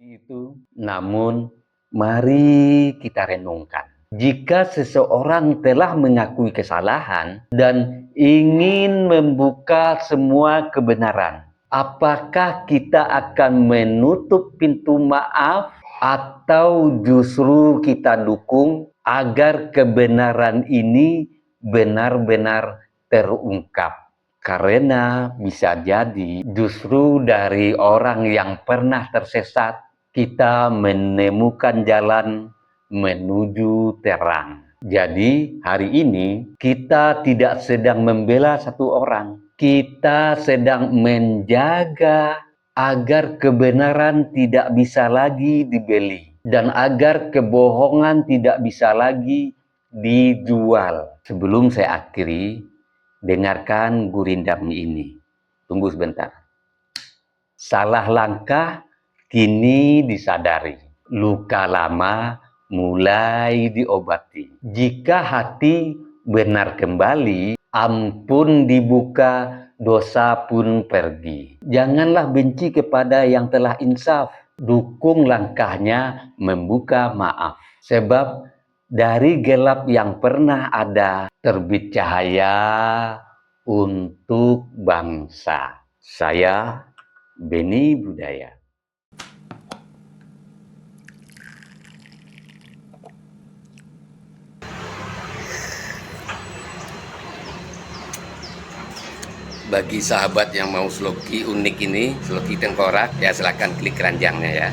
Itu, namun mari kita renungkan. Jika seseorang telah mengakui kesalahan dan ingin membuka semua kebenaran, apakah kita akan menutup pintu maaf atau justru kita dukung agar kebenaran ini benar-benar terungkap? Karena bisa jadi justru dari orang yang pernah tersesat, kita menemukan jalan menuju terang. Jadi hari ini kita tidak sedang membela satu orang, kita sedang menjaga agar kebenaran tidak bisa lagi dibeli dan agar kebohongan tidak bisa lagi dijual. Sebelum saya akhiri, dengarkan gurindam ini. Tunggu sebentar. Salah langkah kini disadari, luka lama mulai diobati. Jika hati benar kembali, ampun dibuka, dosa pun pergi. Janganlah benci kepada yang telah insaf, dukung langkahnya membuka maaf. Sebab dari gelap yang pernah ada, terbit cahaya untuk bangsa. Saya Beni Budaya. Bagi sahabat yang mau sloki unik ini, sloki tengkorak, ya silahkan klik keranjangnya ya.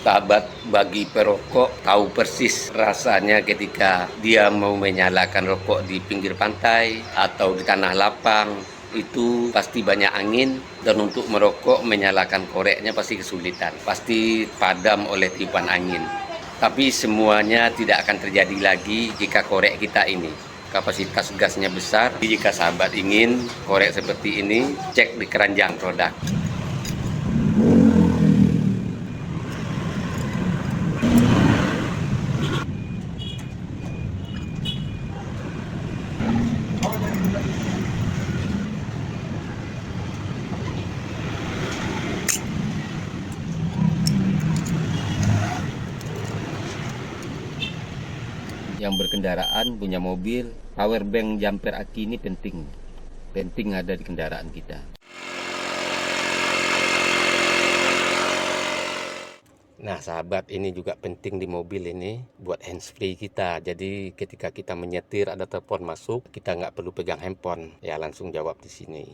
Sahabat bagi perokok tahu persis rasanya ketika dia mau menyalakan rokok di pinggir pantai atau di tanah lapang. Itu pasti banyak angin dan untuk merokok menyalakan koreknya pasti kesulitan, pasti padam oleh tiupan angin. Tapi semuanya tidak akan terjadi lagi jika korek kita ini kapasitas gasnya besar. Jika sahabat ingin korek seperti ini, cek di keranjang produk. Yang berkendaraan punya mobil, power bank jumper aki ini penting ada di kendaraan kita. Nah sahabat, ini juga penting di mobil ini buat handsfree kita. Jadi ketika kita menyetir ada telepon masuk, kita nggak perlu pegang handphone, ya langsung jawab di sini.